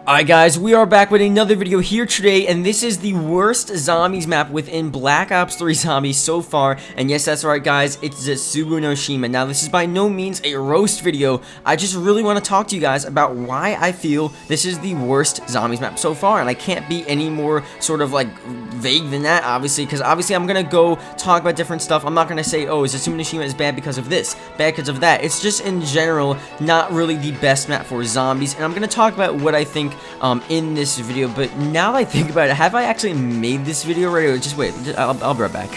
Alright guys, we are back with another video here today, and this is the worst zombies map within Black Ops 3 Zombies so far. And yes, that's right guys, it's ZETSUBOU no SHIMA. Now this is by no means a roast video. I just really want to talk to you guys about why I feel this is the worst zombies map so far, and I can't be any more sort of like vague than that, obviously, because obviously I'm gonna go talk about different stuff. I'm not gonna say, oh, ZETSUBOU no SHIMA is bad because of this, bad because of that. It's just in general not really the best map for zombies, and I'm gonna talk about what I think in this video. But now that I think about it, have I actually made this video already? Or just wait, I'll be right back.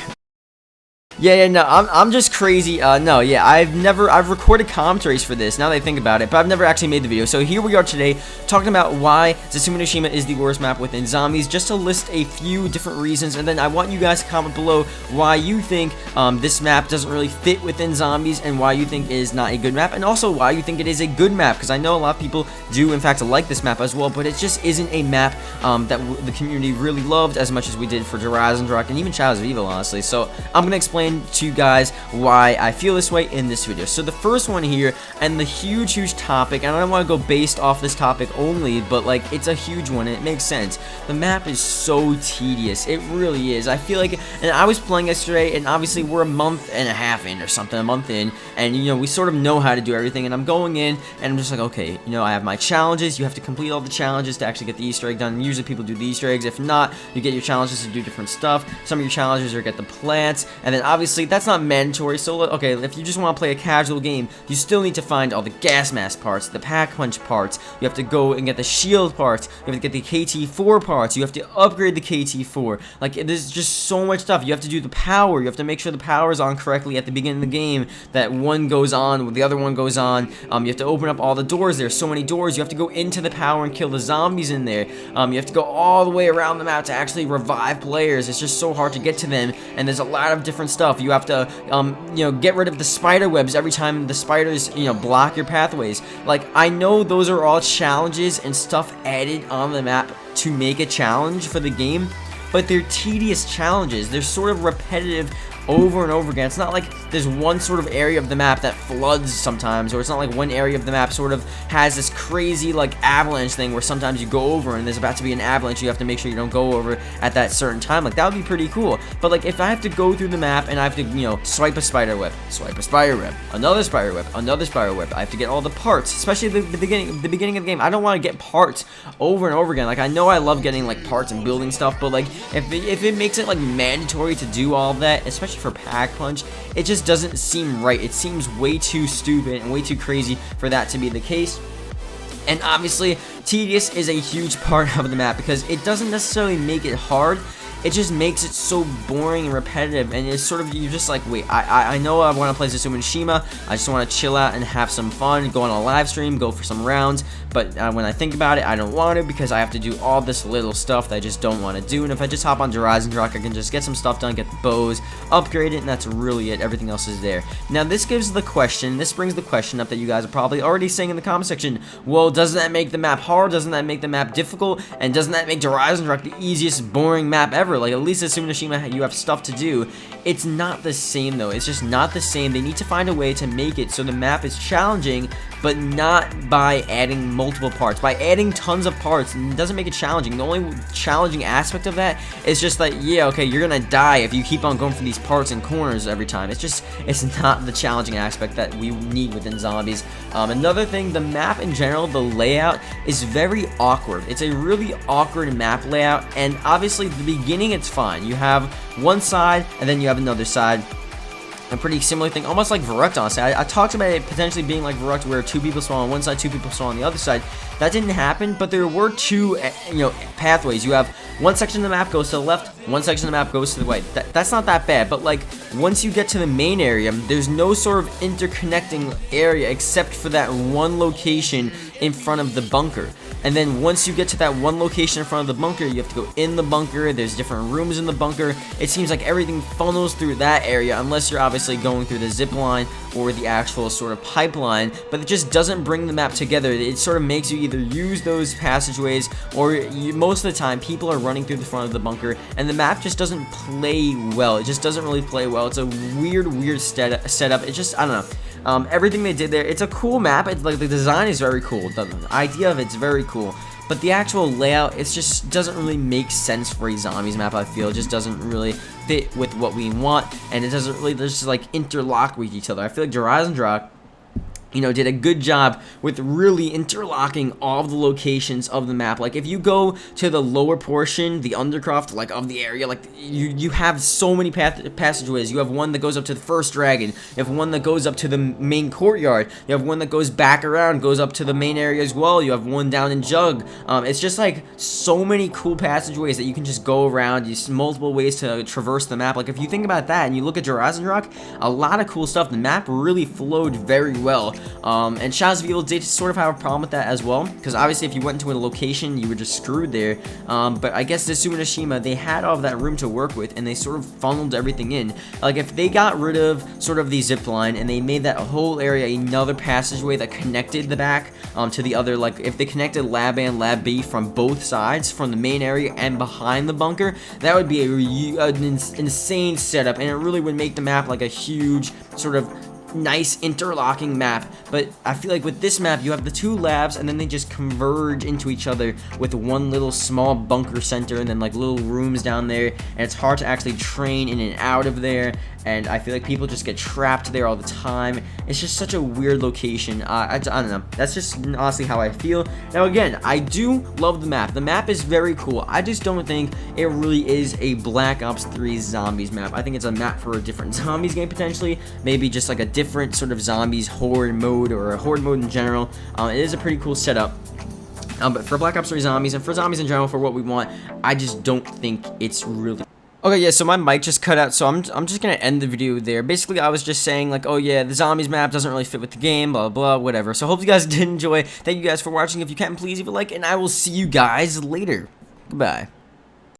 No, I'm just crazy. No, yeah, I've recorded commentaries for this, now that I think about it, but I've never actually made the video. So here we are today, talking about why ZETSUBOU no SHIMA is the worst map within zombies, just to list a few different reasons, and then I want you guys to comment below why you think this map doesn't really fit within zombies, and why you think it is not a good map, and also why you think it is a good map, because I know a lot of people do, in fact, like this map as well, but it just isn't a map that the community really loved as much as we did for Horizon Rock and even Shadows of Evil, honestly. So I'm going to explain to you guys why I feel this way in this video. So the first one here, and the huge topic, and I don't want to go based off this topic only, but like it's a huge one and it makes sense. The map is so tedious, it really is. I feel like, and I was playing yesterday, and obviously we're a month and a half in or something, a month in, and you know, we sort of know how to do everything, and I'm going in and I'm just like, okay, you know, I have my challenges. You have to complete all the challenges to actually get the Easter egg done. Usually people do the Easter eggs. If not, you get your challenges to do different stuff. Some of your challenges are get the plants, and then obviously that's not mandatory. So okay, if you just want to play a casual game, you still need to find all the gas mask parts, the pack punch parts. You have to go and get the shield parts. You have to get the KT4 parts. You have to upgrade the KT4. Like, there's just so much stuff. You have to do the power. You have to make sure the power is on correctly at the beginning of the game, that one goes on when the other one goes on. You have to open up all the doors. There's so many doors. You have to go into the power and kill the zombies in there. You have to go all the way around the map to actually revive players. It's just so hard to get to them, and there's a lot of different stuff. You have to you know, get rid of the spider webs every time the spiders, you know, block your pathways. Like, I know those are all challenges and stuff added on the map to make a challenge for the game, but they're tedious challenges. They're sort of repetitive over and over again. It's not like there's one sort of area of the map that floods sometimes, or it's not like one area of the map sort of has this crazy like avalanche thing where sometimes you go over and there's about to be an avalanche, you have to make sure you don't go over at that certain time. Like, that would be pretty cool. But like, if I have to go through the map and I have to, you know, swipe a spider web, another spider web, another spider web, I have to get all the parts, especially the beginning of the game. I don't want to get parts over and over again. Like, I know I love getting like parts and building stuff, but like if it makes it like mandatory to do all that, especially for pack punch, it just doesn't seem right. It seems way too stupid and way too crazy for that to be the case. And obviously, tedious is a huge part of the map, because it doesn't necessarily make it hard. It just makes it so boring and repetitive, and it's sort of, you're just like, wait, I know I want to play ZETSUBOU no SHIMA, I just want to chill out and have some fun, go on a live stream, go for some rounds, but when I think about it, I don't want to, because I have to do all this little stuff that I just don't want to do. And if I just hop on Horizon Rock, I can just get some stuff done, get the bows, upgrade it, and that's really it. Everything else is there. Now this brings the question up that you guys are probably already saying in the comment section. Well, doesn't that make the map hard? Doesn't that make the map difficult? And doesn't that make Horizon Rock the easiest boring map ever? Like, at least ZETSUBOU no SHIMA, you have stuff to do. It's not the same though. It's just not the same. They need to find a way to make it so the map is challenging, but not by adding multiple parts. By adding tons of parts, it doesn't make it challenging. The only challenging aspect of that is just that, yeah, okay, you're gonna die if you keep on going for these parts and corners every time. It's not the challenging aspect that we need within zombies. Another thing, the map in general, the layout is very awkward. It's a really awkward map layout, and obviously the beginning it's fine. You have one side and then you have another side. A pretty similar thing, almost like Verruct, honestly. I talked about it potentially being like Verruct, where two people spawn on one side, two people spawn on the other side. That didn't happen, but there were two, you know, pathways. You have one section of the map goes to the left, one section of the map goes to the right. That's not that bad, but like, once you get to the main area, there's no sort of interconnecting area except for that one location in front of the bunker. And then once you get to that one location in front of the bunker, you have to go in the bunker. There's different rooms in the bunker. It seems like everything funnels through that area, unless you're obviously going through the zip line or the actual sort of pipeline, but it just doesn't bring the map together. It sort of makes you either use those passageways, or most of the time people are running through the front of the bunker, and the map just doesn't play well. It just doesn't really play well. It's a weird setup. It just, I don't know. Everything they did there, it's a cool map. It's like the design is very cool. The idea of it's very cool. but the actual layout, it just doesn't really make sense for a zombies map. I feel it just doesn't really fit with what we want, and it doesn't really just like interlock with each other. I feel like Horizon, you know, did a good job with really interlocking all of the locations of the map. Like, if you go to the lower portion, the undercroft, like, of the area, like, you have so many passageways. You have one that goes up to the first dragon. You have one that goes up to the main courtyard. You have one that goes back around, goes up to the main area as well. You have one down in Jug. It's just, like, so many cool passageways that you can just go around. There's multiple ways to traverse the map. Like, if you think about that and you look at Horizon, a lot of cool stuff. The map really flowed very well. And Shadows of Evil did sort of have a problem with that as well, because obviously if you went into a location, you were just screwed there. But I guess ZETSUBOU and SHIMA, they had all of that room to work with, and they sort of funneled everything in. Like, if they got rid of sort of the zip line and they made that whole area another passageway that connected the back to the other, like if they connected Lab A and Lab B from both sides, from the main area and behind the bunker, that would be an insane setup, and it really would make the map like a huge sort of nice interlocking map. But I feel like with this map, you have the two labs and then they just converge into each other with one little small bunker center and then like little rooms down there, and it's hard to actually train in and out of there, and I feel like people just get trapped there all the time. It's just such a weird location. I don't know, that's just honestly how I feel. Now again, I do love the map. The map is very cool. I just don't think it really is a Black Ops 3 zombies map. I think it's a map for a different zombies game potentially, maybe just like a different sort of zombies horde mode or a horde mode in general. It is a pretty cool setup. But for Black Ops 3 zombies and for zombies in general, for what we want, I just don't think it's really... Okay, yeah, so my mic just cut out, so I'm just gonna end the video there. Basically, I was just saying, like, oh yeah, the zombies map doesn't really fit with the game, blah, blah, whatever. So hope you guys did enjoy. Thank you guys for watching. If you can, please leave a like, and I will see you guys later. Goodbye.